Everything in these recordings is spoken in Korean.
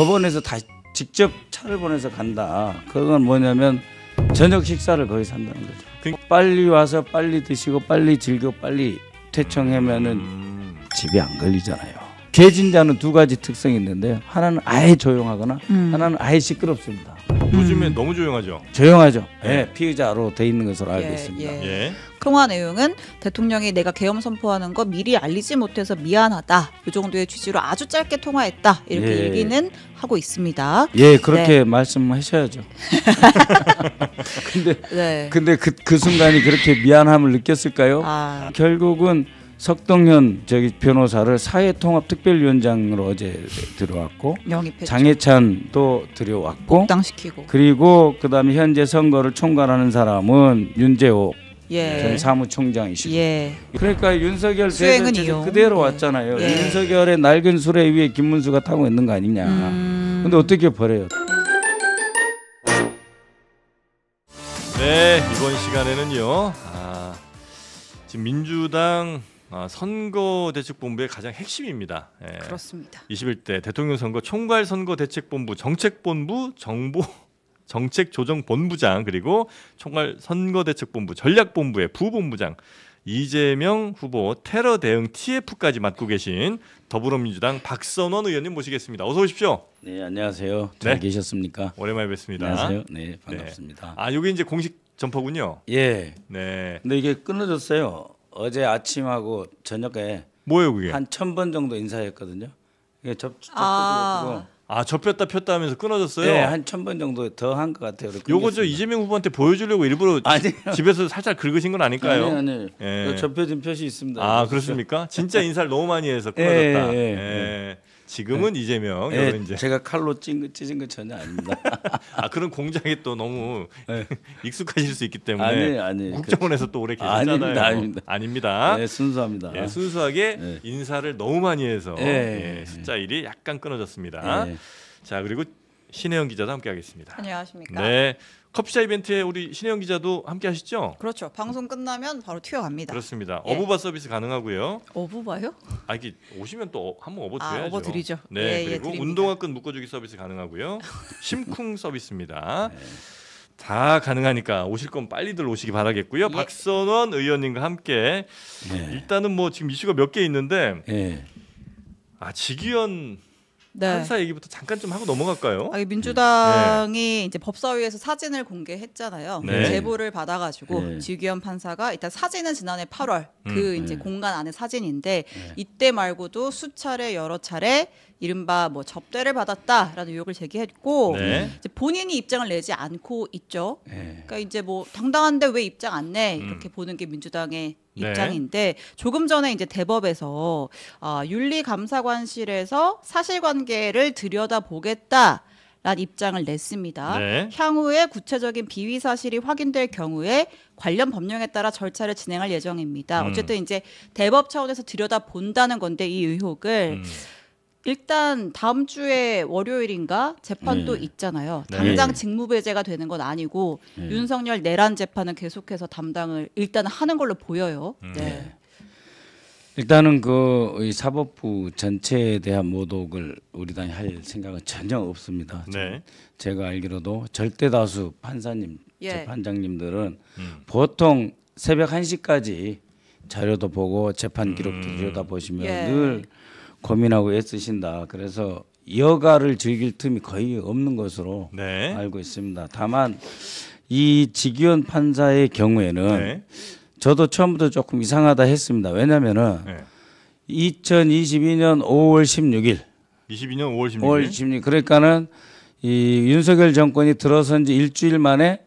법원에서 다 직접 차를 보내서 간다. 그건 뭐냐면 저녁 식사를 거기서 한다는 거죠. 빨리 와서 빨리 드시고 빨리 즐겨 빨리 퇴청하면은 집에 안 걸리잖아요. 개진자는 두 가지 특성이 있는데요. 하나는 아예 조용하거나 하나는 아예 시끄럽습니다. 요즘엔 너무 조용하죠. 조용하죠. 예, 피의자로 돼 있는 것으로 알고 있습니다. 예. 통화 내용은 대통령이 내가 계엄 선포하는 거 미리 알리지 못해서 미안하다. 이 정도의 취지로 아주 짧게 통화했다. 이렇게 얘기는 하고 있습니다. 예, 그렇게 말씀하셔야죠. 근데 그 순간이 그렇게 미안함을 느꼈을까요? 결국은 석동현 변호사를 사회통합특별위원장으로 어제 들어왔고 영입했죠. 장해찬도 들여왔고 복당시키고 그리고 그다음에 현재 선거를 총괄하는 사람은 윤재옥 전 예. 사무총장이시고 예. 그러니까 윤석열 수행은 대전체제 이용. 그대로 왔잖아요. 예. 윤석열의 낡은 수레 위에 김문수가 타고 있는 거 아니냐. 근데 어떻게 버려요? 네, 이번 시간에는요. 지금 민주당 선거대책본부의 가장 핵심입니다. 예. 그렇습니다. 21대 대통령 선거 총괄선거대책본부 정책본부 정책조정본부장 그리고 총괄선거대책본부 전략본부의 부본부장 이재명 후보 테러 대응 TF까지 맡고 계신 더불어민주당 박선원 의원님 모시겠습니다. 어서 오십시오. 네, 안녕하세요. 잘 계셨습니까? 오랜만에 뵙습니다. 안녕하세요. 네, 반갑습니다. 여기 이제 공식 점퍼군요. 예. 네. 근데 이게 끊어졌어요. 어제 아침하고 저녁에 뭐예요 그게? 한 1000번 정도 인사했거든요. 이게 접촉 접혔다 폈다 하면서 끊어졌어요? 네, 한 1000번 정도 더 한 것 같아요. 요거 저 이재명 후보한테 보여주려고 일부러 집에서 살짝 긁으신 건 아닐까요? 아니요. 예. 접혀진 표시 있습니다. 그렇습니까? 진짜 인사를 너무 많이 해서 끊어졌다. 지금은 이재명. 이제 제가 칼로 찢은 거 전혀 아닙니다. 그런 공작에 또 너무 익숙하실 수 있기 때문에 아니. 국정원에서 또 오래 계셨잖아요. 아닙니다. 네, 순수합니다. 예, 순수하게 인사를 너무 많이 해서 숫자 1이 약간 끊어졌습니다. 자, 그리고 신혜영 기자도 함께하겠습니다. 안녕하십니까? 네. 커피차 이벤트에 우리 신혜영 기자도 함께 하시죠? 그렇죠. 방송 끝나면 바로 튀어갑니다. 그렇습니다. 어부바 서비스 가능하고요. 어부바요? 이게 오시면 또 한번 업어드려야죠. 업어드리죠. 네, 그리고 드립니다. 운동화끈 묶어주기 서비스 가능하고요. 심쿵 서비스입니다. 다 가능하니까 오실 건 빨리들 오시기 바라겠고요. 박선원 의원님과 함께 일단은 뭐 지금 이슈가 몇 개 있는데 직위원 판사 얘기부터 잠깐 좀 하고 넘어갈까요? 민주당이 이제 법사위에서 사진을 공개했잖아요. 네. 제보를 받아가지고 직위원 판사가 일단 사진은 지난해 8월 이제 공간 안의 사진인데 이때 말고도 수차례 여러 차례 이른바 뭐 접대를 받았다라는 의혹을 제기했고 이제 본인이 입장을 내지 않고 있죠. 그러니까 이제 뭐 당당한데 왜 입장 안 내? 이렇게 보는 게 민주당의 입장인데 조금 전에 이제 대법에서 윤리감사관실에서 사실관계를 들여다보겠다. 라는 입장을 냈습니다. 향후에 구체적인 비위 사실이 확인될 경우에 관련 법령에 따라 절차를 진행할 예정입니다. 어쨌든 이제 대법 차원에서 들여다본다는 건데 이 의혹을 일단 다음 주에 월요일인가 재판도 있잖아요. 당장 직무배제가 되는 건 아니고 윤석열 내란 재판은 계속해서 담당을 일단 하는 걸로 보여요. 일단은 이 사법부 전체에 대한 모독을 우리 당이 할 생각은 전혀 없습니다. 제가 알기로도 절대 다수 판사님, 재판장님들은 보통 새벽 1시까지 자료도 보고 재판 기록도 들여다보시면 늘 고민하고 애쓰신다. 그래서 여가를 즐길 틈이 거의 없는 것으로 알고 있습니다. 다만 이 직위원 판사의 경우에는 저도 처음부터 조금 이상하다 했습니다. 왜냐면은 2022년 5월 16일 22년 5월 16일 5월 16일 그러니까는 이 윤석열 정권이 들어선 지 일주일 만에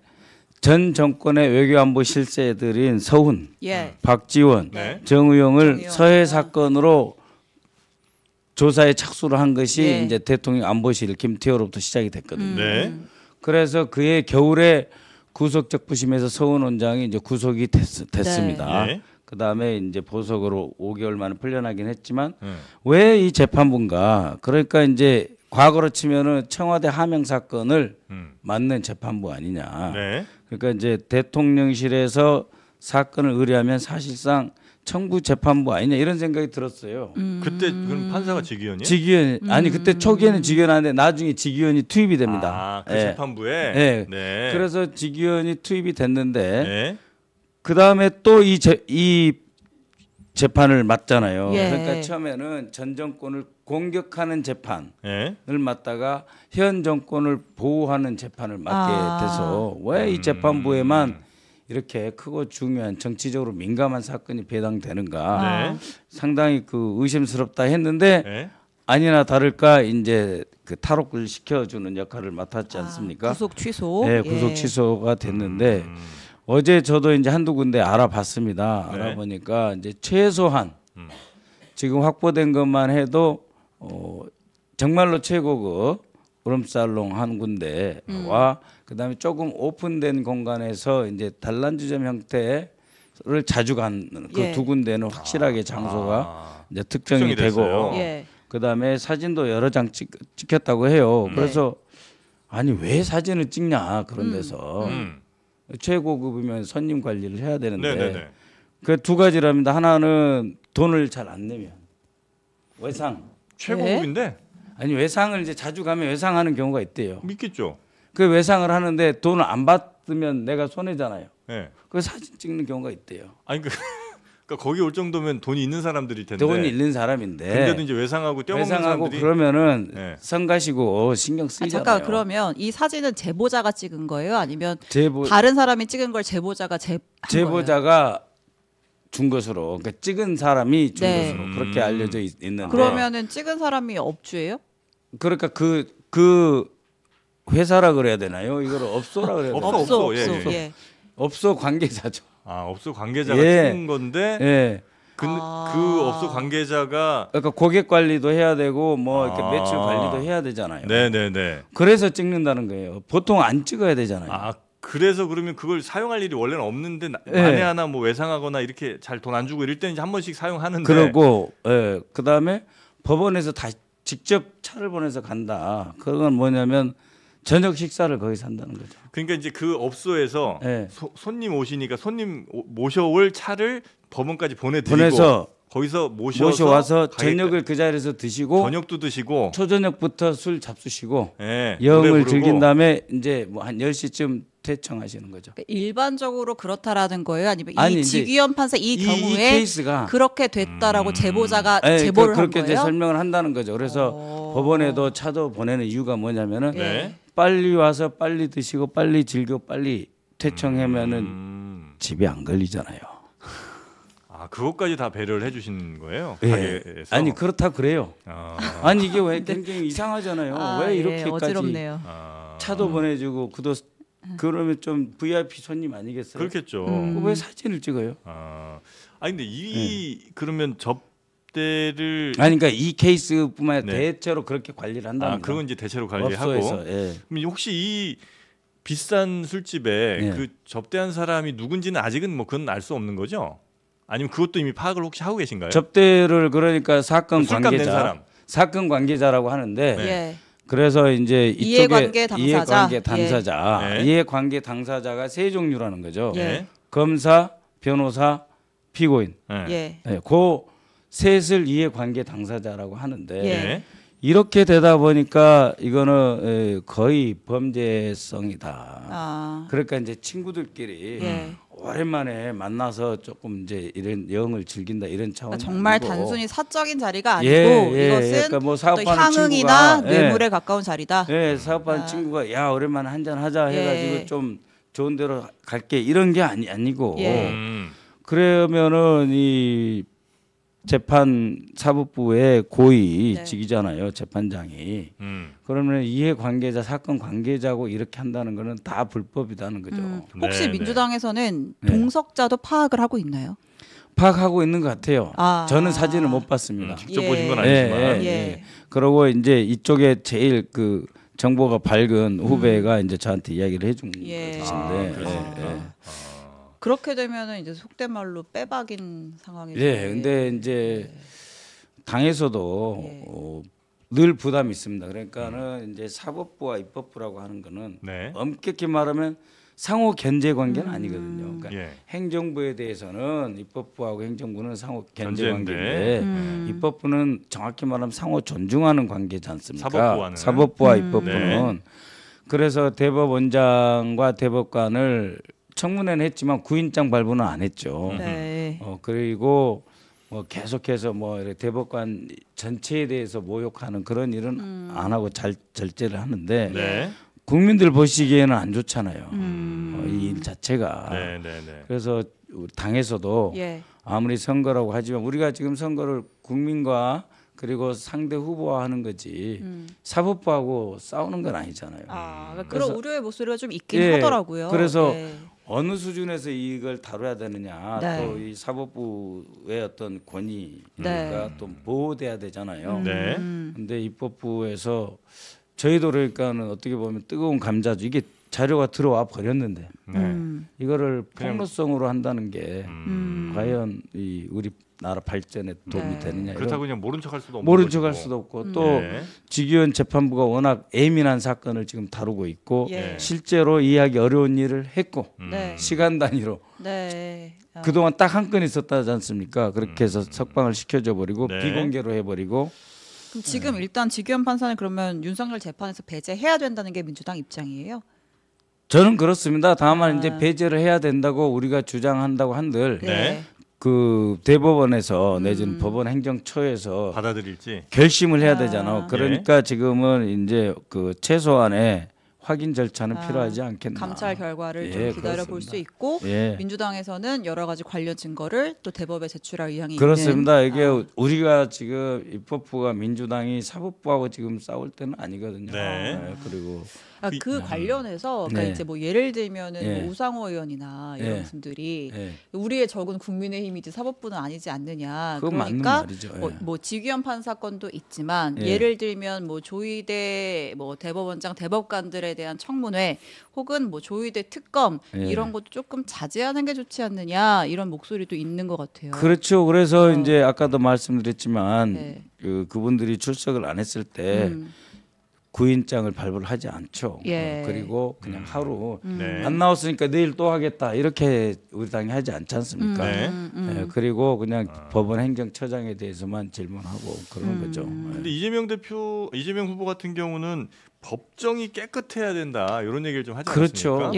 전 정권의 외교안보 실세들인 서훈, 박지원, 정의용을 서해 사건으로 조사에 착수를 한 것이 이제 대통령 안보실 김태호로부터 시작이 됐거든요. 그래서 그해 겨울에 구속적 부심에서 서훈 원장이 이제 구속이 됐습니다. 그다음에 이제 보석으로 5개월 만에 풀려나긴 했지만 왜 이 재판부인가? 그러니까 이제 과거로 치면은 청와대 하명 사건을 맡는 재판부 아니냐. 그러니까 이제 대통령실에서 사건을 의뢰하면 사실상 청부 재판부 아니냐 이런 생각이 들었어요. 그때 그럼 판사가 직위원이에요? 직위원 아니 그때 초기에는 직위원하는데 나중에 직위원이 투입이 됩니다. 그 재판부에. 네. 네. 그래서 직위원이 투입이 됐는데 네. 그 다음에 또 이 재판을 맡잖아요. 예. 그러니까 처음에는 전 정권을 공격하는 재판을 네. 맡다가 현 정권을 보호하는 재판을 맡게 돼서 왜 이 재판부에만 이렇게 크고 중요한 정치적으로 민감한 사건이 배당되는가 상당히 그 의심스럽다 했는데 네. 아니나 다를까 이제 그 탈옥을 시켜주는 역할을 맡았지 않습니까? 구속 취소. 네, 구속 취소가 됐는데 어제 저도 이제 한두 군데 알아봤습니다. 네. 알아보니까 이제 최소한 지금 확보된 것만 해도 정말로 최고급 오름살롱 한 군데와 그다음에 조금 오픈된 공간에서 이제 단란주점 형태를 자주 간 그 두 군데는 확실하게 장소가 이제 특정이 되고 예. 그다음에 사진도 여러 장 찍혔다고 해요. 그래서 아니 왜 사진을 찍냐 그런 데서 최고급이면 손님 관리를 해야 되는데 그 두 가지랍니다. 하나는 돈을 잘 안 내면 외상 최고급인데 아니 외상을 이제 자주 가면 외상하는 경우가 있대요. 믿겠죠. 그 외상을 하는데 돈을 안 받으면 내가 손해잖아요. 네. 그 사진 찍는 경우가 있대요. 아니 그러니까 거기 올 정도면 돈이 있는 사람들일 텐데. 돈이 있는 사람인데. 근데도 이제 외상하고 떼먹는 외상하고 사람들이. 그러면은 성 가시고 신경 쓰이잖아요. 잠깐 그러면 이 사진은 제보자가 찍은 거예요? 아니면 제보 다른 사람이 찍은 걸 제보자가 제보자가 준 것으로 그러니까 찍은 사람이 준 네. 것으로 그렇게 알려져 있는데. 그러면은 찍은 사람이 업주예요? 그러니까 그 회사라 그래야 되나요? 이걸 업소라 그래야 되나요? 없어. 예. 업소 관계자죠. 업소 관계자가 찍은 건데. 예. 그 업소 관계자가 그러니까 고객 관리도 해야 되고 뭐 이렇게 매출 관리도 해야 되잖아요. 네네네. 그래서 찍는다는 거예요. 보통 안 찍어야 되잖아요. 그래서 그러면 그걸 사용할 일이 원래는 없는데 만에 하나 뭐 외상하거나 이렇게 잘 돈 안 주고 이럴 때는 이제 한 번씩 사용하는데. 그러고 그다음에 법원에서 다 직접 차를 보내서 간다. 그건 뭐냐면 저녁 식사를 거기서 한다는 거죠. 그러니까 이제 그 업소에서 손님 오시니까 손님 모셔올 차를 법원까지 보내서 거기서 모셔와서 저녁을 그 자리에서 드시고 저녁도 드시고 초저녁부터 술 잡수시고 네, 영을 즐긴 다음에 이제 뭐 한 10시쯤 퇴청하시는 거죠. 그러니까 일반적으로 그렇다라는 거예요? 아니면 이 직위원 판사 이 경우에 케이스가 그렇게 됐다라고 제보자가 제보를 한 그렇게 거예요? 이제 설명을 한다는 거죠. 그래서 법원에도 차도 보내는 이유가 뭐냐면은 빨리 와서 빨리 드시고 빨리 즐겨 빨리 퇴청하면은 집에 안 걸리잖아요. 그것까지 다 배려를 해주신 거예요? 가게에서? 아니 그렇다 그래요. 아니 이게 왜 굉장히 이상하잖아요. 왜 이렇게까지 어지럽네요. 차도 보내주고 그러면 좀 VIP 손님 아니겠어요? 그렇겠죠. 왜 사진을 찍어요? 근데 그러면 접대를 그러니까 이 케이스뿐만 아니라 대체로 그렇게 관리를 한다는 거예요. 그건 이제 대체로 관리하고. 그럼 혹시 이 비싼 술집에 그 접대한 사람이 누군지는 아직은 뭐 그건 알 수 없는 거죠? 아니면 그것도 이미 파악을 혹시 하고 계신가요? 접대를 그러니까 사건 관계자라고 하는데 그래서 이제 이쪽에 이해관계 당사자 이해관계 당사자가 세 종류라는 거죠. 검사, 변호사, 피고인. 그 셋을 이해관계 당사자라고 하는데 이렇게 되다 보니까 이거는 거의 범죄성이다. 그러니까 이제 친구들끼리 오랜만에 만나서 조금 이제 이런 영을 즐긴다 이런 차원. 정말 단순히 사적인 자리가 아니고 이것은 그러니까 뭐 사업하는 향응이나 뇌물에 가까운 자리다. 사업하는 친구가 야 오랜만에 한잔 하자 해가지고 좀 좋은 데로 갈게 이런 게 아니고 그러면은 이 재판 사법부의 고위직이잖아요. 재판장이. 그러면 이해관계자 사건 관계자고 이렇게 한다는 거는 다 불법이라는 거죠. 혹시 민주당에서는 동석자도 파악을 하고 있나요? 파악하고 있는 것 같아요. 저는 사진을 못 봤습니다. 직접 보신 건 아니지만. 그러고 이제 이쪽에 제일 그 정보가 밝은 후배가 이제 저한테 이야기를 해준 것인데. 그렇게 되면은 이제 속된 말로 빼박인 상황이죠. 근데 이제 당에서도 늘 부담이 있습니다. 그러니까는 이제 사법부와 입법부라고 하는 거는 엄격히 말하면 상호 견제 관계는 아니거든요. 그러니까 행정부에 대해서는 입법부하고 행정부는 상호 견제 관계인데 입법부는 정확히 말하면 상호 존중하는 관계지 않습니까? 사법부와 입법부는. 그래서 대법원장과 대법관을 청문회는 했지만 구인장 발부는 안 했죠. 그리고 뭐 계속해서 뭐 대법관 전체에 대해서 모욕하는 그런 일은 안 하고 절제를 하는데 국민들 보시기에는 안 좋잖아요. 이 일 자체가. 그래서 당에서도 아무리 선거라고 하지만 우리가 지금 선거를 국민과 그리고 상대 후보와 하는 거지 사법부하고 싸우는 건 아니잖아요. 그런 우려의 목소리가 좀 있긴 하더라고요. 그래서 어느 수준에서 이걸 다뤄야 되느냐, 또 이 사법부의 어떤 권위가 또 보호돼야 되잖아요. 근데 입법부에서 저희도 그러니까는 어떻게 보면 뜨거운 감자죠. 이게 자료가 들어와 버렸는데 이거를 폭로성으로 한다는 게 과연 이 우리 나라 발전에 도움이 되느냐. 그렇다고 그냥 모른 척할 수도 없고. 모른 척할 수도 없고 또 직위원 재판부가 워낙 예민한 사건을 지금 다루고 있고 실제로 이해하기 어려운 일을 했고 시간 단위로 그동안 딱 한 건 있었다지 않습니까? 그렇게 해서 석방을 시켜줘 버리고 비공개로 해버리고. 그럼 지금 일단 직위원 판사는 그러면 윤석열 재판에서 배제해야 된다는 게 민주당 입장이에요? 저는 그렇습니다. 다만 이제 배제를 해야 된다고 우리가 주장한다고 한들 그 대법원에서 내지는 법원 행정처에서 받아들일지 결심을 해야 되잖아요. 그러니까 지금은 이제 그 최소한의 확인 절차는 필요하지 않겠나. 감찰 결과를 좀 기다려 볼 수 있고 민주당에서는 여러 가지 관련 증거를 또 대법에 제출할 의향이 그렇습니다. 있는. 이게 우리가 지금 입법부가 민주당이 사법부하고 지금 싸울 때는 아니거든요. 그리고 그 관련해서 그러니까 이제 뭐 예를 들면은 뭐 우상호 의원이나 이런 분들이 우리의 적은 국민의힘이지 사법부는 아니지 않느냐. 그러니까 뭐 직위원 판사건도 있지만 예를 들면 뭐 조의대 뭐 대법원장 대법관들에 대한 청문회 혹은 뭐 조의대 특검 이런 것도 조금 자제하는 게 좋지 않느냐 이런 목소리도 있는 것 같아요. 그렇죠. 그래서 이제 아까도 말씀드렸지만 그분들이 출석을 안 했을 때. 구인장을 발부를 하지 않죠. 그리고 그냥 하루 안 나왔으니까 내일 또 하겠다 이렇게 우리 당이 하지 않지 않습니까? 그리고 그냥 법원 행정처장에 대해서만 질문하고 그러는 거죠. 근데 이재명 후보 같은 경우는 법정이 깨끗해야 된다 이런 얘기를 좀 하지 않습니까? 그렇죠.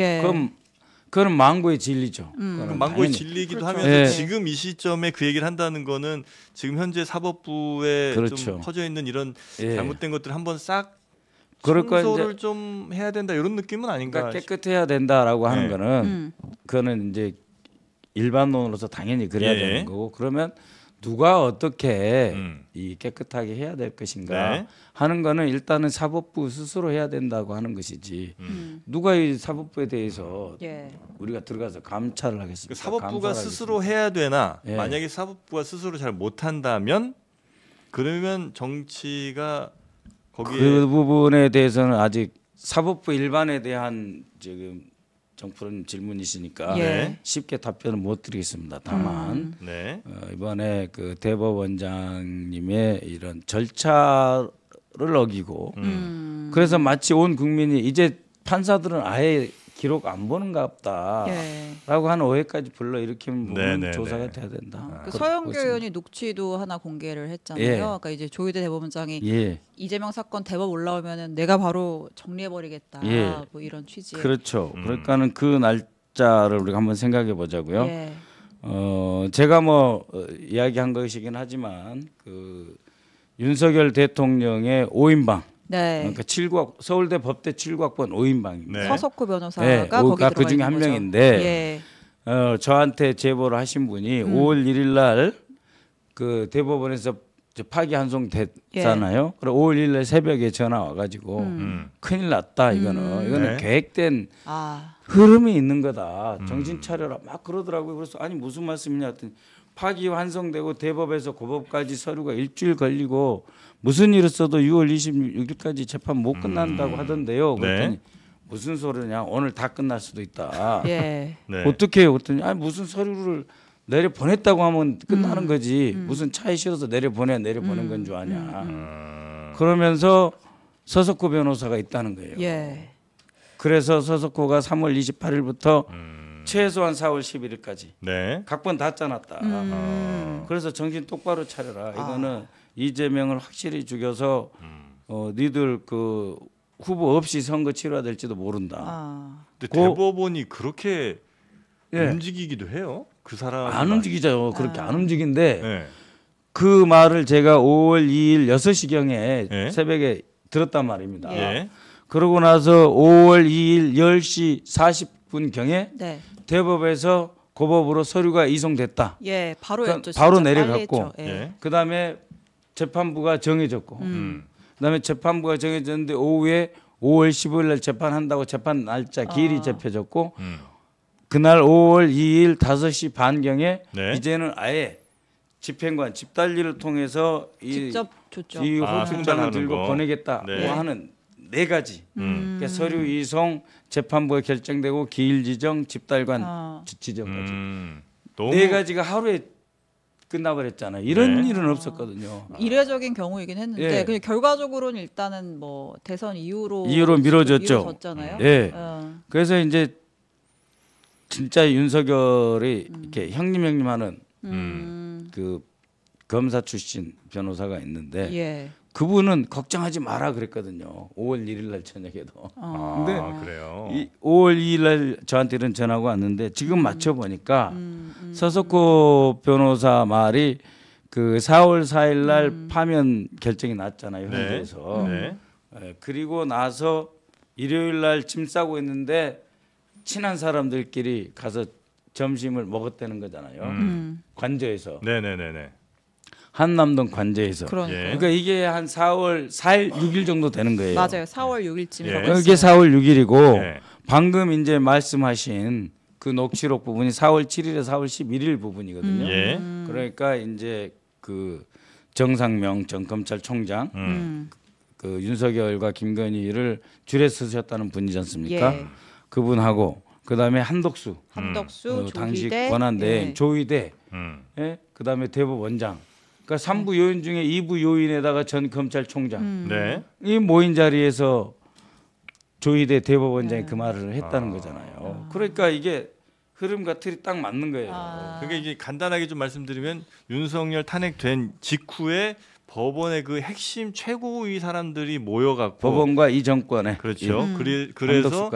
그건 망고의 진리죠. 망고의 진리이기도 하면서 지금 이 시점에 그 얘기를 한다는 거는 지금 현재 사법부에 좀 퍼져 있는 이런 잘못된 것들 한번 싹 청소를 좀 해야 된다 이런 느낌은 아닌가? 그러니까 깨끗해야 된다라고 하는 거는 그거는 이제 일반론으로서 당연히 그래야 되는 거고 그러면 누가 어떻게 이 깨끗하게 해야 될 것인가 하는 거는 일단은 사법부 스스로 해야 된다고 하는 것이지 누가 이 사법부에 대해서 우리가 들어가서 감찰을 하겠습니까? 사법부가 스스로 해야 되나 만약에 사법부가 스스로 잘 못한다면 그러면 정치가 거기에 그 부분에 대해서는 아직 사법부 일반에 대한 지금 정프로님 질문이시니까 쉽게 답변을 못 드리겠습니다. 다만 이번에 그 대법원장님의 이런 절차를 어기고 그래서 마치 온 국민이 이제 판사들은 아예 기록 안 보는가 보다라고 하는 오해까지 불러일으키면 조사가 돼야 된다. 그 서영교 의원이 녹취도 하나 공개를 했잖아요. 그러니까 이제 조희대 대법원장이 이재명 사건 대법 올라오면은 내가 바로 정리해버리겠다. 뭐 이런 취지의. 그렇죠. 그러니까는 그 날짜를 우리가 한번 생각해 보자고요. 제가 뭐 이야기한 것이긴 하지만 그 윤석열 대통령의 5인방. 그러니까 서울대 법대 7구학번 5인방입니다. 서석구 변호사가 거기 들어가 그 중에 한 거죠. 명인데 저한테 제보를 하신 분이 5월 1일 날 그 대법원에서 파기 환송됐잖아요. 그리고 5월 1일 날 새벽에 전화 와가지고 큰일 났다 이거는 계획된 흐름이 있는 거다. 정신 차려라 막 그러더라고요. 그래서 아니 무슨 말씀이냐 했더니 파기 환송되고 대법에서 고법까지 서류가 일주일 걸리고 무슨 일을 써도 6월 26일까지 재판 못 끝난다고 하던데요. 그랬더니 무슨 소리냐 오늘 다 끝날 수도 있다. 어떻게 해요? 그랬더니 아니 무슨 서류를 내려 보냈다고 하면 끝나는 거지. 무슨 차에 실어서 내려 보낸 건 줄 아냐. 그러면서 서석구 변호사가 있다는 거예요. 그래서 서석호가 3월 28일부터 최소한 4월 11일까지 네. 각본 다 짜놨다. 그래서 정신 똑바로 차려라. 이거는 이재명을 확실히 죽여서 니들 그 후보 없이 선거 치러될지도 모른다. 근데 대법원이 그렇게 움직이기도 해요? 그 사람 안 움직이죠. 그렇게 안 움직인데 네. 그 말을 제가 5월 2일 6시경에 새벽에 들었단 말입니다. 그러고 나서 5월 2일 10시 40분경에 대법에서 고법으로 서류가 이송됐다. 예, 바로였죠. 바로 내려갔고 예. 그다음에 재판부가 정해졌고 그다음에 재판부가 정해졌는데 오후에 5월 15일 날 재판한다고 재판 날짜 기일이 잡혀졌고 그날 5월 2일 5시 반경에 이제는 아예 집행관 집달리를 통해서 직접 줬죠. 이 호출장을 들고 보내겠다고 하는 4가지 그러니까 서류 이송, 재판부가 결정되고 기일 지정, 집달관 지정까지 4가지가 하루에 끝나버렸잖아요. 이런 일은 없었거든요. 이례적인 경우이긴 했는데 그냥 결과적으로는 일단은 뭐 대선 이후로 미뤄졌잖아요. 그래서 이제 진짜 윤석열이 이렇게 형님 하는 그 검사 출신 변호사가 있는데 그분은 걱정하지 마라 그랬거든요. 5월 1일 날 저녁에도. 근데 그래요. 5월 2일 날 저한테 이런 전화가 왔는데 지금 맞춰 보니까 서석호 변호사 말이 그 4월 4일 날 파면 결정이 났잖아요. 현재에서. 그리고 나서 일요일 날 짐 싸고 있는데 친한 사람들끼리 가서 점심을 먹었다는 거잖아요. 관저에서. 네네네네. 한남동 관저에서. 그러니까 이게 한 4월 4일 6일 정도 되는 거예요. 맞아요. 4월 6일쯤. 이게 4월 6일이고 방금 이제 말씀하신 그 녹취록 부분이 4월 7일에 4월 11일 부분이거든요. 그러니까 이제 그 정상명 전 검찰총장 그 윤석열과 김건희를 줄에 쓰셨다는 분이지 않습니까? 그분하고 그다음에 한덕수 당시 조희대, 권한대행 조희대 그다음에 대법원장 그러니까 3부 요인 중에 2부 요인에다가 전 검찰총장 이 모인 자리에서 조희대 대법원장이 그 말을 했다는 거잖아요. 그러니까 이게 흐름과 틀이 딱 맞는 거예요. 그러니까 이게 간단하게 좀 말씀드리면 윤석열 탄핵된 직후에 법원의 그 핵심 최고위 사람들이 모여갖고 법원과 이 정권에 그렇죠. 그래서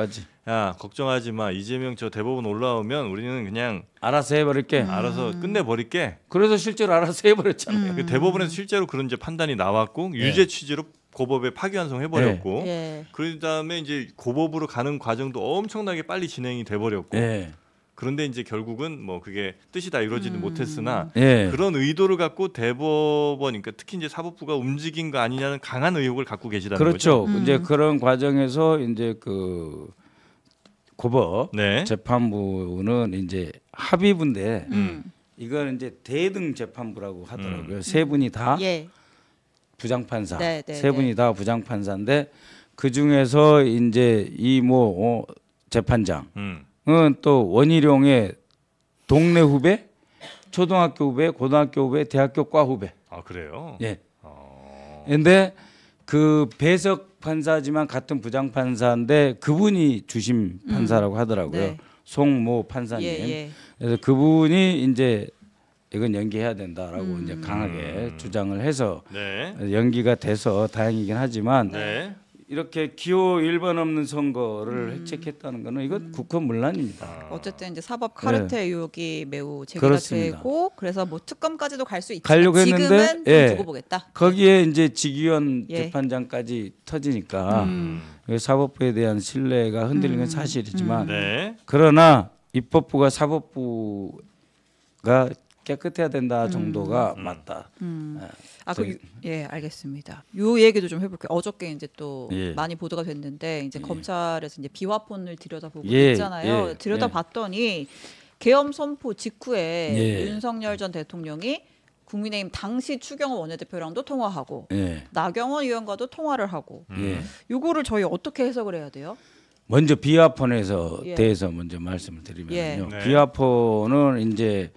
야 걱정하지 마 이재명 저 대법원 올라오면 우리는 그냥 알아서 해버릴게. 알아서 끝내버릴게. 그래서 실제로 알아서 해버렸잖아요. 그 대법원에서 실제로 그런 이제 판단이 나왔고 유죄 취지로 고법에 파기환송 해버렸고 그 다음에 이제 고법으로 가는 과정도 엄청나게 빨리 진행이 돼버렸고. 그런데 이제 결국은 뭐 그게 뜻이 다 이루어지지 못했으나 그런 의도를 갖고 대법원 그러니까 특히 이제 사법부가 움직인 거 아니냐는 강한 의혹을 갖고 계시다는 거죠. 그렇죠. 이제 그런 과정에서 이제 그 고법 재판부는 이제 합의부인데 이건 이제 대등 재판부라고 하더라고요. 세 분이 다 부장판사, 세 분이 다 부장판사인데 그 중에서 이제 이 뭐 재판장. 또 원희룡의 동네 후배, 초등학교 후배, 고등학교 후배, 대학교 과 후배. 아 그래요? 그런데 그 배석 판사지만 같은 부장 판사인데 그분이 주심 판사라고 하더라고요. 송모 판사님. 그래서 그분이 이제 이건 연기해야 된다라고 이제 강하게 주장을 해서 연기가 돼서 다행이긴 하지만. 이렇게 기호 1번 없는 선거를 획책했다는 거는 이건 국헌문란입니다. 어쨌든 이제 사법 카르텔 의혹이 매우 제기가 되고 그래서 뭐 특검까지도 갈 수 있지만 가려고 했는데 지금은 두고 보겠다. 거기에 이제 직위원 재판장까지 터지니까 사법부에 대한 신뢰가 흔들리는 건 사실이지만 그러나 입법부가 사법부가 깨끗해야 된다 정도가 맞다. 알겠습니다. 요 얘기도 좀 해볼게요. 어저께 이제 또 많이 보도가 됐는데 이제 검찰에서 이제 비화폰을 들여다보고 있잖아요. 들여다봤더니 계엄 선포 직후에 윤석열 전 대통령이 국민의힘 당시 추경호 원내대표랑도 통화하고 나경원 의원과도 통화를 하고 요거를 저희 어떻게 해석을 해야 돼요? 먼저 비화폰에서 대해서 먼저 말씀을 드리면요. 비화폰은 이제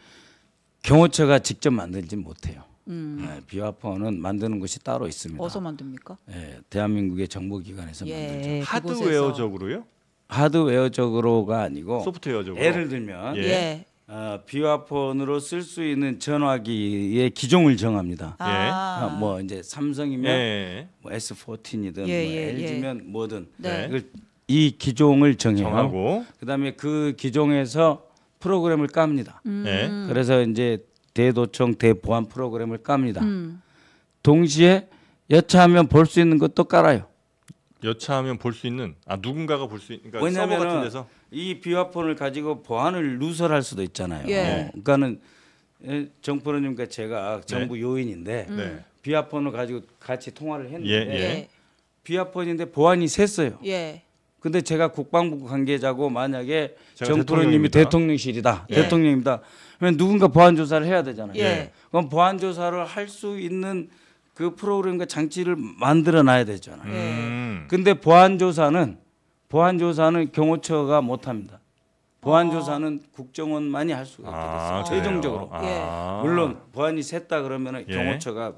경호처가 직접 만들지 못해요. 비화폰은 만드는 곳이 따로 있습니다. 어디서 만듭니까? 대한민국의 정보기관에서 만들죠. 하드웨어적으로요? 하드웨어적으로가 아니고 소프트웨어적으로. 예를 들면 비화폰으로 쓸 수 있는 전화기의 기종을 정합니다. 뭐 이제 삼성이면 뭐 S14이든 뭐 LG면 뭐든 이 기종을 정해요. 그다음에 그 기종에서 프로그램을 깝니다. 그래서 이제 대도청 대보안 프로그램을 깝니다. 동시에 여차하면 볼 수 있는 것도 깔아요. 여차하면 볼 수 있는 누군가가 볼 수 있는 그러니까 서버 같은 데서 이 비화폰을 가지고 보안을 누설할 수도 있잖아요. 그러니까는 정프로님과 제가 정부 요인인데 비화폰을 가지고 같이 통화를 했는데 비화폰인데 보안이 샜어요. 근데 제가 국방부 관계자고 만약에 정프로님이 대통령실이다, 대통령입니다. 그러면 누군가 보안 조사를 해야 되잖아요. 그럼 보안 조사를 할 수 있는 그 프로그램과 장치를 만들어 놔야 되잖아요. 근데 보안 조사는 경호처가 못 합니다. 보안 조사는 국정원만이 할 수가 있게 됐어요. 최종적으로. 물론 보안이 샜다 그러면 경호처가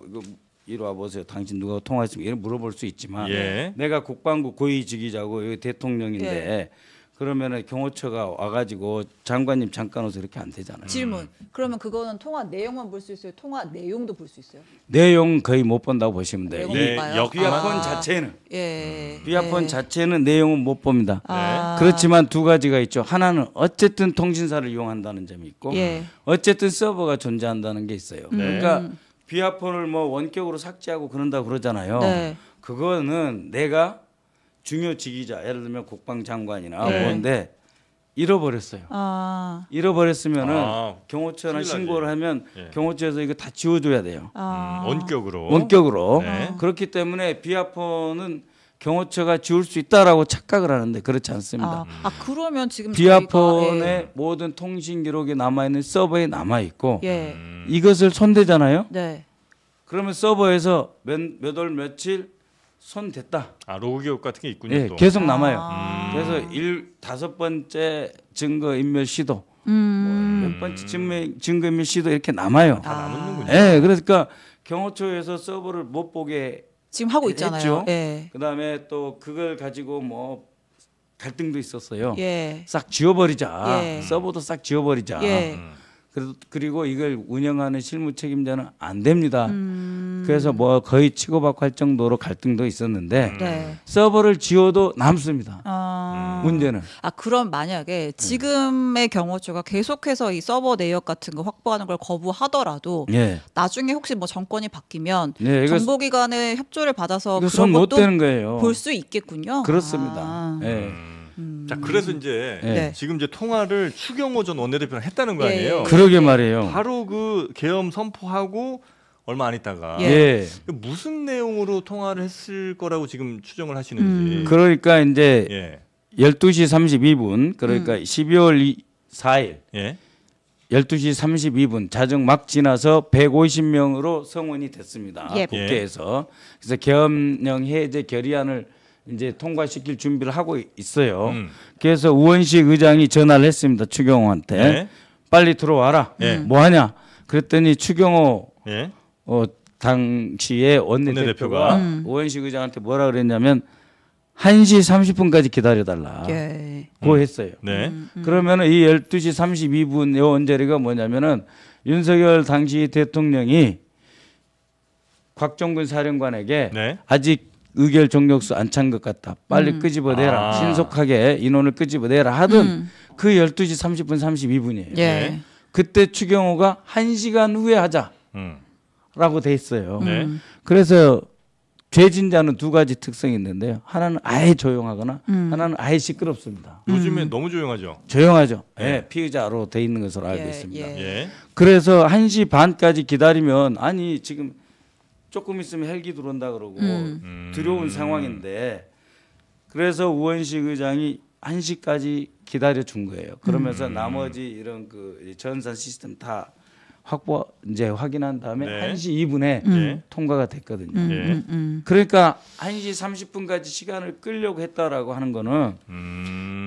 이리 와 보세요. 당신 누가 통화했습니까? 이런 물어볼 수 있지만 내가 국방부 고위직이자고 여기 대통령인데 그러면은 경호처가 와가지고 장관님 잠깐 오세요 이렇게 안 되잖아요. 질문. 그러면 그거는 통화 내용만 볼 수 있어요? 통화 내용도 볼 수 있어요? 내용 거의 못 본다고 보시면 돼요. 비화폰 자체는 비화폰 자체는 내용은 못 봅니다. 그렇지만 두 가지가 있죠. 하나는 어쨌든 통신사를 이용한다는 점이 있고 어쨌든 서버가 존재한다는 게 있어요. 그러니까 비화폰을 뭐 원격으로 삭제하고 그런다고 그러잖아요. 그거는 내가 중요 직위자 예를 들면 국방장관이나 뭔데 잃어버렸어요. 잃어버렸으면은 경호처나 신고를 하면 경호처에서 이거 다 지워줘야 돼요. 원격으로. 그렇기 때문에 비화폰은 경호처가 지울 수 있다라고 착각을 하는데 그렇지 않습니다. 그러면 지금 비화폰의 모든 통신 기록이 남아 있는 서버에 남아 있고 이것을 손대잖아요. 그러면 서버에서 몇 월 며칠 손댔다. 로그 기록 같은 게 있군요. 또. 계속 남아요. 그래서 5번째 증거 인멸 시도, 몇 번째 증거 인멸 시도 이렇게 남아요. 남는군요. 그러니까 경호처에서 서버를 못 보게 지금 하고 있잖아요. 그다음에 또 그걸 가지고 뭐 갈등도 있었어요. 싹 지워버리자. 서버도 싹 지워버리자. 그리고 이걸 운영하는 실무 책임자는 안 됩니다. 그래서 뭐 거의 치고받고 할 정도로 갈등도 있었는데 서버를 지워도 남습니다. 문제는. 그럼 만약에 지금의 경호처가 계속해서 이 서버 내역 같은 거 확보하는 걸 거부하더라도 나중에 혹시 뭐 정권이 바뀌면 정보기관의 협조를 받아서 그런 것도 볼 수 있겠군요. 그렇습니다. 자, 그래서 이제 지금 이제 통화를 추경호 전 원내대표랑 했다는 거 아니에요? 그러게 말이에요. 바로 그 계엄 선포하고 얼마 안 있다가 무슨 내용으로 통화를 했을 거라고 지금 추정을 하시는지. 그러니까 이제 12시 32분 그러니까 12월 4일 12시 32분 자정 막 지나서 150명으로 성원이 됐습니다. 국회에서. 그래서 계엄령 해제 결의안을 이제 통과시킬 준비를 하고 있어요. 그래서 우원식 의장이 전화를 했습니다. 추경호한테. 빨리 들어와라. 뭐 하냐? 그랬더니 추경호 당시에 원내대표가 우원식 의장한테 뭐라 그랬냐면 1시 30분까지 기다려달라. 고 했어요. 그러면 이 12시 32분 요 언저리가 뭐냐면은 윤석열 당시 대통령이 곽종근 사령관에게 아직 의결 종력수 안 찬 것 같다. 빨리 끄집어내라. 신속하게 인원을 끄집어내라 하던 그 12시 30분 32분이에요. 그때 추경호가 1시간 후에 하자라고 돼 있어요. 그래서 죄진자는 두 가지 특성이 있는데요. 하나는 아예 조용하거나 하나는 아예 시끄럽습니다. 요즘에 너무 조용하죠. 조용하죠. 피의자로 돼 있는 것으로 알고 있습니다. 그래서 1시 반까지 기다리면 아니 지금 조금 있으면 헬기 들어온다 그러고 두려운 상황인데 그래서 우원식 의장이 1시까지 기다려 준 거예요. 그러면서 나머지 이런 그 전산 시스템 다 이제 확인한 다음에 1시 2분에 통과가 됐거든요. 그러니까 1시 30분까지 시간을 끌려고 했다라고 하는 거는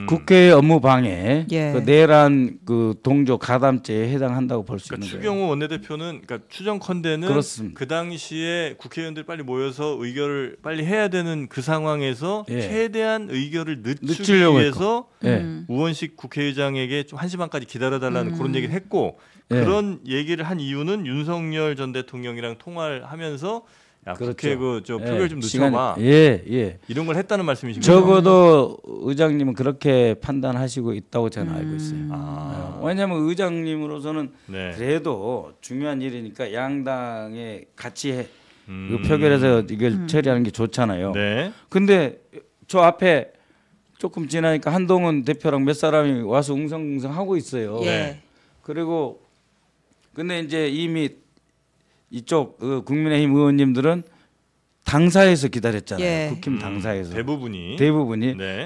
국회 업무 방해, 그 내란 그 동조 가담죄에 해당한다고 볼 수 있는 거예요. 추경호 원내대표는 그러니까 추정컨대는 그렇습니다. 그 당시에 국회의원들 빨리 모여서 의결을 빨리 해야 되는 그 상황에서 최대한 의결을 늦추기 위해서 우원식 국회의장에게 좀 1시 반까지 기다려달라는 그런 얘기를 했고 그런 얘기를 한 이유는 윤석열 전 대통령이랑 통화를 하면서 야, 그렇죠. 국회 그저 표결 좀 늦춰봐. 이런 걸 했다는 말씀이신가요? 적어도 의장님은 그렇게 판단하시고 있다고 저는 알고 있어요. 왜냐하면 의장님으로서는 그래도 중요한 일이니까 양당에 같이 표결해서 이걸 처리하는 게 좋잖아요. 근데 저 앞에 조금 지나니까 한동훈 대표랑 몇 사람이 와서 웅성웅성 하고 있어요. 그리고 근데 이제 이미 이쪽 국민의힘 의원님들은 당사에서 기다렸잖아요. 국힘 당사에서 대부분이.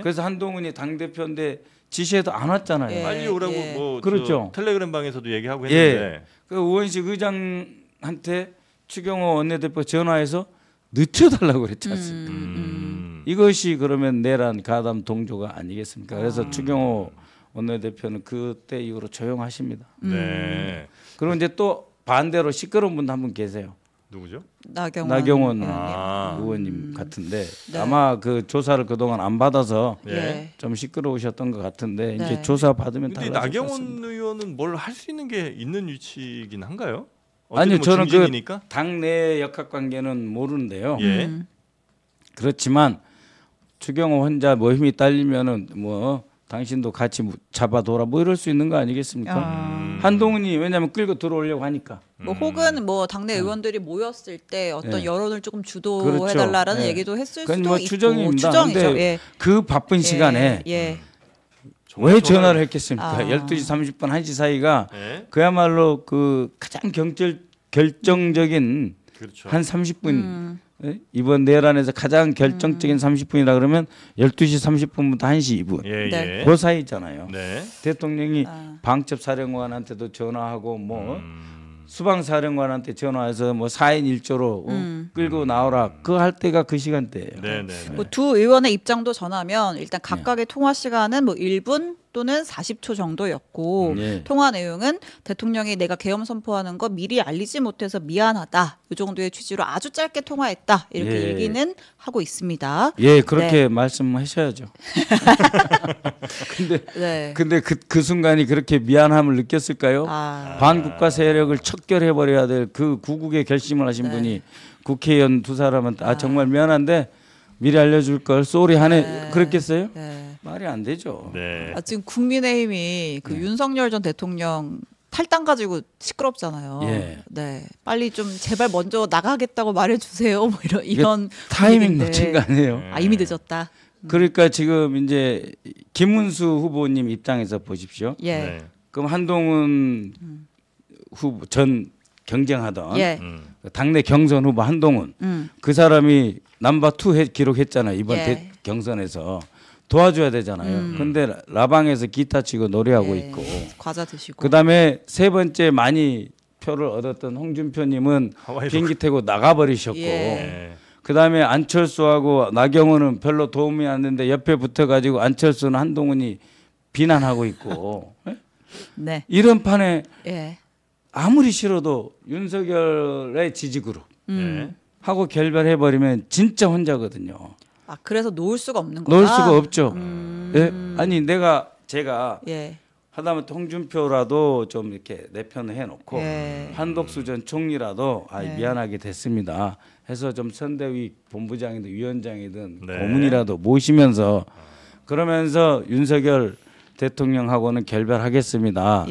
그래서 한동훈이 당 대표인데 지시해도 안 왔잖아요. 빨리 오라고 뭐 그렇죠. 텔레그램 방에서도 얘기하고 했는데. 그 우원식 의장한테 추경호 원내대표 전화해서 늦춰달라고 그랬지 않습니까? 이것이 그러면 내란 가담 동조가 아니겠습니까? 그래서 추경호 원내대표는 그때 이후로 조용하십니다. 그리고 이제 또 반대로 시끄러운 분 한 분 계세요. 누구죠? 나경원 의원님 같은데 아마 그 조사를 그동안 안 받아서 좀 시끄러우셨던 것 같은데 이제 조사 받으면 달라질 것 같습니다. 나경원 의원은 뭘 할 수 있는 게 있는 위치이긴 한가요? 아니요, 뭐 저는 중진이니까? 그 당내 역학관계는 모르는데요. 그렇지만 추경호 혼자 뭐 힘이 딸리면은 뭐 당신도 같이 잡아둬라 뭐 이럴 수 있는 거 아니겠습니까? 한동훈이 왜냐하면 끌고 들어오려고 하니까. 뭐 혹은 뭐 당내 의원들이 모였을 때 어떤 여론을 조금 주도해달라라는 얘기도 했을 수도 뭐 있고. 추정입니다. 추정이죠. 그 바쁜 시간에 왜 전화를 했겠습니까? 12시 30분 1시 사이가 그야말로 그 가장 결정적인 한 30분 이번 내란에서 가장 결정적인 30분이라 그러면 12시 30분부터 1시 2분 그 사이잖아요. 대통령이 방첩 사령관한테도 전화하고 뭐 수방 사령관한테 전화해서 뭐 4인 1조로 끌고 나오라 그 할 때가 그 시간대예요. 뭐 두 의원의 입장도 전하면 일단 각각의 통화 시간은 뭐 1분 또는 40초 정도였고 통화 내용은 대통령이 내가 계엄 선포하는 거 미리 알리지 못해서 미안하다 이 정도의 취지로 아주 짧게 통화했다 이렇게 얘기는 하고 있습니다. 그렇게 말씀하셔야죠. 근데 그 순간이 그렇게 미안함을 느꼈을까요? 반국가 세력을 척결해 버려야 될 그 구국의 결심을 하신 분이 국회의원 두 사람한테 정말 미안한데 미리 알려줄 걸 쏘리 하네 그랬겠어요? 말이 안 되죠. 지금 국민의힘이 그 윤석열 전 대통령 탈당 가지고 시끄럽잖아요. 빨리 좀 제발 먼저 나가겠다고 말해주세요. 뭐 이런 타이밍 놓친 거 아니에요? 이미 늦었다. 그러니까 지금 이제 김문수 후보님 입장에서 보십시오. 그럼 한동훈 후보 전 경쟁하던 당내 경선 후보 한동훈 그 사람이 넘버 2 기록했잖아요. 이번 경선에서 도와줘야 되잖아요. 근데 라방에서 기타 치고 노래하고 있고 과자 드시고 그다음에 세 번째 많이 표를 얻었던 홍준표님은 비행기 타고 나가버리셨고 그다음에 안철수하고 나경원은 별로 도움이 안 되는데 옆에 붙어가지고 안철수는 한동훈이 비난하고 있고 이런 판에 아무리 싫어도 윤석열의 지지그룹 하고 결별해버리면 진짜 혼자거든요. 그래서 놓을 수가 없는 거다. 놓을 수가 없죠. 아니 제가 하다못해 홍준표라도 좀 이렇게 내 편을 해놓고 한덕수 전 총리라도 미안하게 됐습니다 해서 좀 선대위 본부장이든 위원장이든 고문이라도 모시면서 그러면서 윤석열 대통령하고는 결별하겠습니다.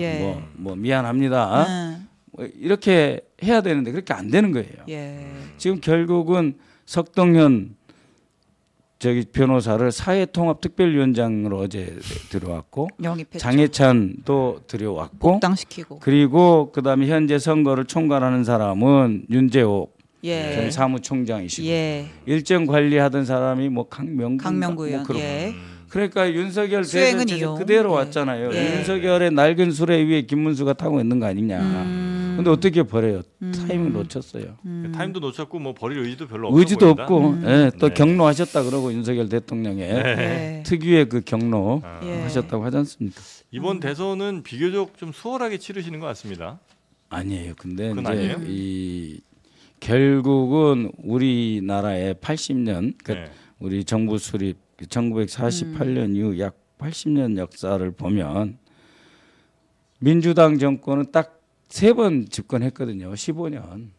뭐 미안합니다. 뭐 이렇게 해야 되는데 그렇게 안 되는 거예요. 지금 결국은 석동현 변호사를 사회통합특별위원장으로 어제 들어왔고 영입했죠. 장해찬도 들여왔고 복당시키고 그리고 그다음에 현재 선거를 총괄하는 사람은 윤재옥 전 사무총장이시고 일정 관리하던 사람이 뭐 강명구 의원 그러니까 윤석열 대선 그대로 왔잖아요. 윤석열의 낡은 수레 위에 김문수가 타고 있는 거 아니냐. 근데 어떻게 버려요? 타이밍 놓쳤어요. 타임도 놓쳤고 뭐 버릴 의지도 별로 의지도 보인다? 없고 예, 또 경로하셨다 그러고 윤석열 대통령의 특유의 그 경로 하셨다고 하지 않습니까? 이번 대선은 비교적 좀 수월하게 치르시는 것 같습니다. 아니에요. 근데 이제 아니에요? 이 결국은 우리나라의 80년 그러니까 우리 정부 수립 1948년 이후 약 80년 역사를 보면 민주당 정권은 딱 3번 집권했거든요. 15년.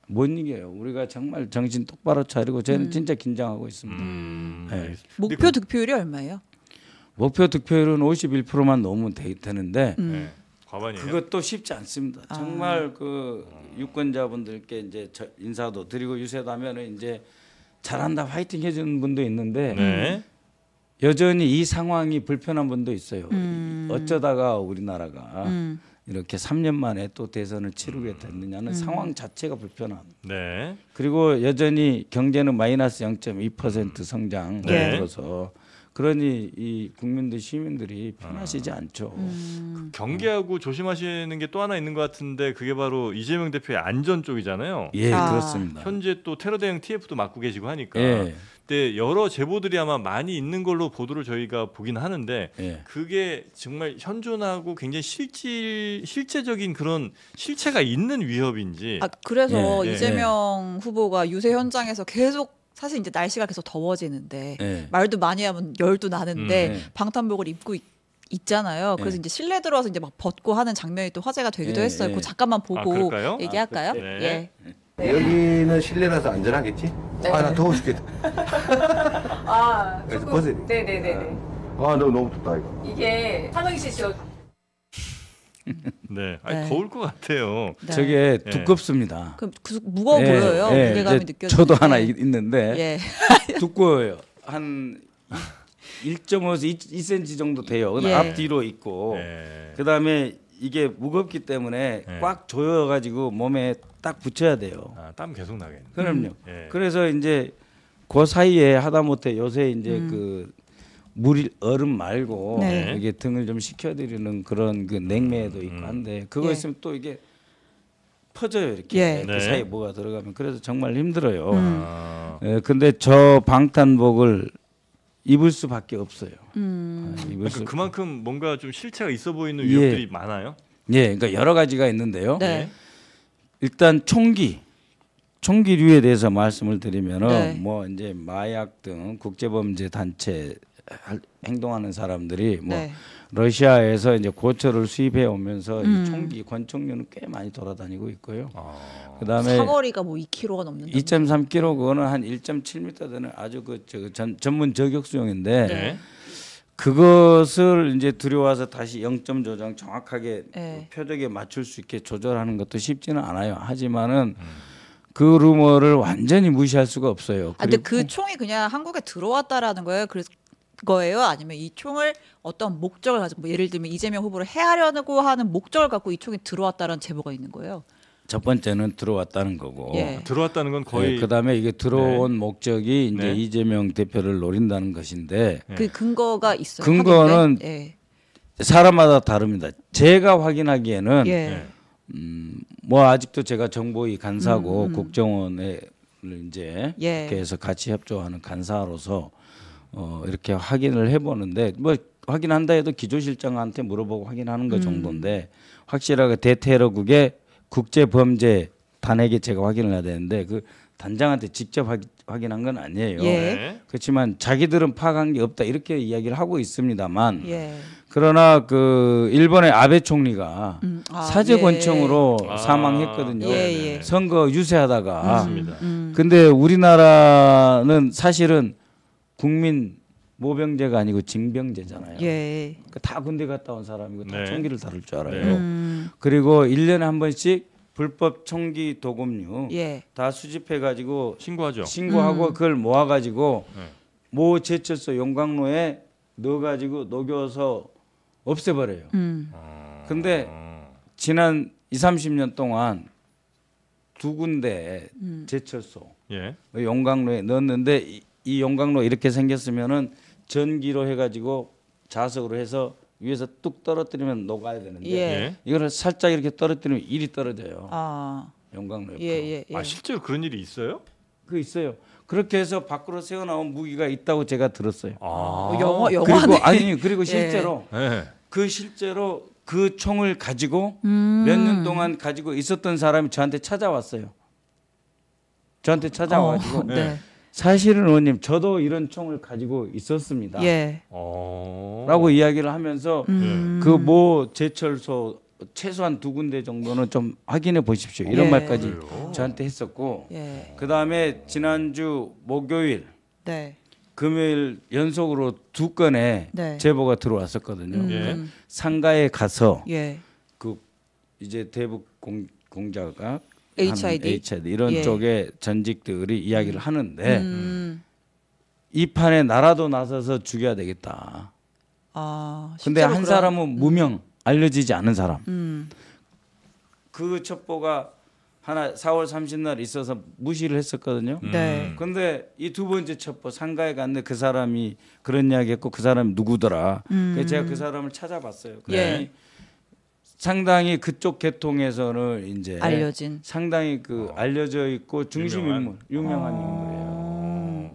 못 이겨요. 우리가 정말 정신 똑바로 차리고 저는 진짜 긴장하고 있습니다. 네. 목표 득표율이 얼마예요? 목표 득표율은 51%만 넘으면 되는데 과반이에요. 그것도 쉽지 않습니다. 정말 그 유권자분들께 이제 인사도 드리고 유세도 하면은 이제 잘한다 화이팅 해주는 분도 있는데 여전히 이 상황이 불편한 분도 있어요. 어쩌다가 우리나라가 이렇게 3년 만에 또 대선을 치르게 됐느냐는 상황 자체가 불편함. 네. 그리고 여전히 경제는 마이너스 0.2% 성장 들어서 그러니 이 국민들 시민들이 편하시지 않죠. 경계하고 조심하시는 게 또 하나 있는 것 같은데 그게 바로 이재명 대표의 안전 쪽이잖아요. 예, 그렇습니다. 현재 또 테러 대응 TF도 맡고 계시고 하니까. 예. 근데 여러 제보들이 아마 많이 있는 걸로 보도를 저희가 보긴 하는데 그게 정말 현존하고 굉장히 실제적인 그런 실체가 있는 위협인지. 그래서 이재명 후보가 유세 현장에서 계속 사실 이제 날씨가 계속 더워지는데 말도 많이 하면 열도 나는데 방탄복을 입고 있잖아요. 그래서 이제 실내 들어와서 이제 막 벗고 하는 장면이 또 화제가 되기도 했어요. 그 잠깐만 보고 얘기할까요? 네. 여기는 실내라서 안전하겠지? 네. 나 더워 죽겠다. 그래서 벗어야 돼. 네네네네. 너무 덥다 이거. 이게 삼행시 지어. 네, 더울 것 같아요. 네. 저게 두껍습니다. 그럼 무거워 보여요. 무게감이 느껴지는데. 저도 하나 있는데 두꺼워요. 한 1.5에서 2cm 정도 돼요. 앞뒤로 있고 그다음에 이게 무겁기 때문에 꽉 조여가지고 몸에 딱 붙여야 돼요. 땀 계속 나겠네. 그럼요. 그래서 이제 그 사이에 하다못해 요새 이제 그 얼음 말고 이게 등을 좀 식혀드리는 그런 그 냉매도 있고 한데 그거 있으면 또 이게 퍼져요 이렇게 그 사이에 뭐가 들어가면 그래서 정말 힘들어요. 근데 저 방탄복을 입을 수밖에 없어요. 그러니까 그만큼 뭔가 좀 실체가 있어 보이는 위협들이 많아요. 그러니까 여러 가지가 있는데요. 일단 총기류에 대해서 말씀을 드리면은 뭐 이제 마약 등 국제범죄 단체 행동하는 사람들이 뭐 러시아에서 이제 고철을 수입해 오면서 이 총기 권총류는 꽤 많이 돌아다니고 있고요. 그다음에 사거리가 뭐 2km가 넘는다. 2.3km 그거는 한 1.7m 되는 아주 그 전문 저격 수용인데 그것을 이제 들여와서 다시 0점 조정 정확하게 표적에 맞출 수 있게 조절하는 것도 쉽지는 않아요. 하지만은 그 루머를 완전히 무시할 수가 없어요. 근데 그 총이 그냥 한국에 들어왔다라는 거예요. 거예요? 아니면 이 총을 어떤 목적을 가지고 뭐 예를 들면 이재명 후보를 해하려고 하는 목적을 갖고 이 총이 들어왔다는 제보가 있는 거예요. 첫 번째는 들어왔다는 거고 들어왔다는 건 거의 그다음에 이게 들어온 목적이 이제 이재명 대표를 노린다는 것인데 그 근거가 있어요. 근거는 사람마다 다릅니다. 제가 확인하기에는 뭐 아직도 제가 정보위 간사고 국정원에 이제 이렇게 해서 같이 협조하는 간사로서 이렇게 확인을 해보는데 뭐 확인한다 해도 기조실장한테 물어보고 확인하는 것 정도인데 확실하게 대테러국의 국제범죄 단에게 제가 확인을 해야 되는데 그 단장한테 직접 확인한 건 아니에요. 그렇지만 자기들은 파악한 게 없다 이렇게 이야기를 하고 있습니다만 그러나 그 일본의 아베 총리가 사제 권총으로 사망했거든요. 선거 유세하다가. 근데 우리나라는 사실은 국민 모병제가 아니고 징병제잖아요. 그러니까 다 군대 갔다 온 사람이고 다 총기를 다룰 줄 알아요. 그리고 1년에 한 번씩 불법 총기 도금류 다 수집해가지고 신고하고 그걸 모아가지고 모 제철소 용광로에 넣어가지고 녹여서 없애버려요. 근데 지난 20-30년 동안 2군데 제철소 용광로에 넣었는데 이 용광로 이렇게 생겼으면은 전기로 해가지고 자석으로 해서 위에서 뚝 떨어뜨리면 녹아야 되는데 예. 이거를 살짝 이렇게 떨어뜨리면 일이 떨어져요. 아. 용광로 옆으로. 예. 아 실제로 그런 일이 있어요? 그 있어요. 그렇게 해서 밖으로 새어 나온 무기가 있다고 제가 들었어요. 영화네. 그리고 실제로 네. 실제로 그 총을 가지고 몇 년 동안 가지고 있었던 사람이 저한테 찾아왔어요. 저한테 찾아와가지고 네. 사실은 의원님 저도 이런 총을 가지고 있었습니다. 예. 라고 이야기를 하면서 그 뭐 제철소 최소한 2군데 정도는 좀 확인해 보십시오. 이런 예. 말까지 저한테 했었고 예. 그다음에 지난주 목요일 네. 금요일 연속으로 2건의 네. 제보가 들어왔었거든요. 예. 상가에 가서 예. 그 이제 대북 공자가 HID 이런 예. 쪽의 전직들이 이야기를 하는데 이 판에 나라도 나서서 죽여야 되겠다. 아. 근데 한 실제로 사람은 무명 알려지지 않은 사람. 음. 그 첩보가 하나 4월 30날 있어서 무시를 했었거든요. 네. 근데 이 2번째 첩보 상가에 갔는데 그 사람이 그런 이야기했고 그 사람이 누구더라. 그래서 제가 그 사람을 찾아봤어요. 그랬더니 예. 상당히 그쪽 계통에서는 이제 알려진. 상당히 그 알려져 있고 중심 인물, 유명한 인물이에요.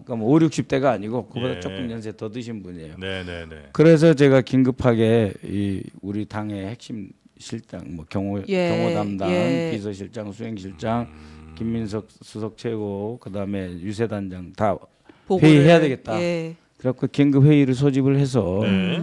그러니까 뭐 5, 60대가 아니고 그보다 예. 조금 연세 더 드신 분이에요. 네네네. 그래서 제가 긴급하게 이 우리 당의 핵심 실장, 뭐 경호 담당, 비서실장, 수행실장, 김민석 수석 최고, 그다음에 유세단장 다 회의해야 되겠다. 예. 그래갖고 긴급 회의를 소집을 해서 네.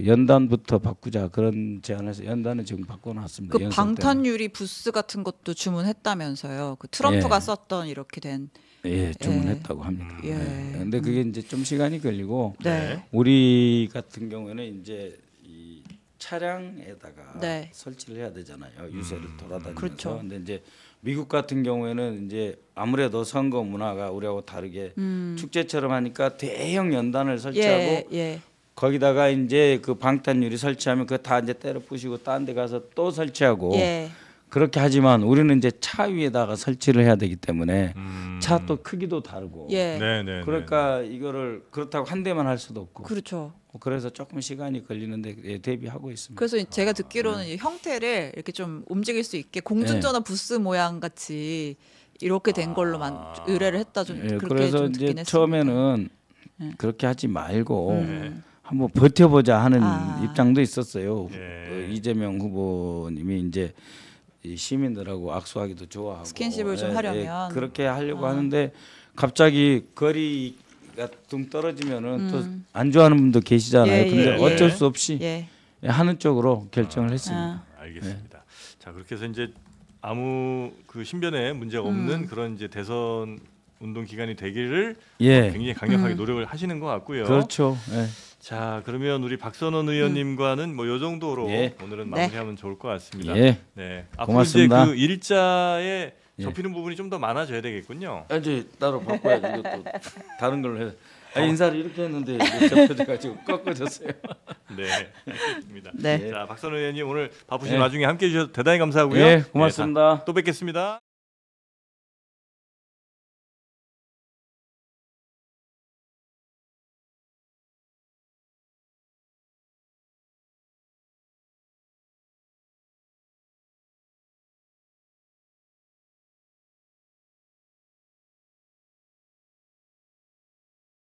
연단부터 바꾸자 그런 제안해서 연단은 지금 바꿔놨습니다. 그 방탄유리 부스 같은 것도 주문했다면서요. 그 트럼프가 썼던 이렇게 된. 예, 주문했다고 합니다. 예. 근데 그게 이제 좀 시간이 걸리고 네. 우리 같은 경우에는 이제 이 차량에다가 네. 설치를 해야 되잖아요. 유세를 돌아다니면서. 그렇죠. 근데 이제 미국 같은 경우에는 이제 아무래도 선거 문화가 우리하고 다르게 축제처럼 하니까 대형 연단을 설치하고 예. 거기다가 이제 그 방탄유리 설치하면 그거 다 이제 때려 부시고 딴 데 가서 또 설치하고 예. 그렇게 하지만 우리는 이제 차 위에다가 설치를 해야 되기 때문에 차 또 크기도 다르고 예. 네네. 그러니까 이거를 그렇다고 한 대만 할 수도 없고 그렇죠. 그래서 조금 시간이 걸리는데 예, 대비하고 있습니다. 그래서 제가 듣기로는 이 형태를 이렇게 좀 움직일 수 있게 공중전화 부스 모양 같이 이렇게 된 걸로만 의뢰를 했다 좀 예, 그렇게 그래서 좀 이제 듣긴 했습니다. 처음에는 그렇게 하지 말고 한번 버텨보자 하는 입장도 있었어요. 예. 이재명 후보님이 이제 이 시민들하고 악수하기도 좋아하고 스킨십을 좀 하려면. 그렇게 하려고 하는데 갑자기 거리가 둥 떨어지면은 또 안 좋아하는 분도 계시잖아요. 예, 근데 예, 어쩔 예. 수 없이 예. 하는 쪽으로 결정을 했습니다. 알겠습니다. 자 그렇게 해서 이제 아무 그 신변에 문제가 없는 그런 이제 대선 운동 기간이 되기를 예, 굉장히 강력하게 노력을 하시는 것 같고요. 그렇죠. 예. 자 그러면 우리 박선원 의원님과는 뭐 요 정도로 예. 오늘은 네. 마무리하면 좋을 것 같습니다. 예. 네. 앞으로 고맙습니다. 이제 그 일자에 예. 접히는 부분이 좀 더 많아져야 되겠군요. 이제 따로 바꿔야지 이것도 다른 걸로 해. 인사를 이렇게 했는데 이제 접혀져가지고 꺾어졌어요. 네, 알겠습니다. 네. 자 박선원 의원님 오늘 바쁘신 예. 와중에 함께해 주셔서 대단히 감사하고요. 예, 고맙습니다. 네, 또 뵙겠습니다.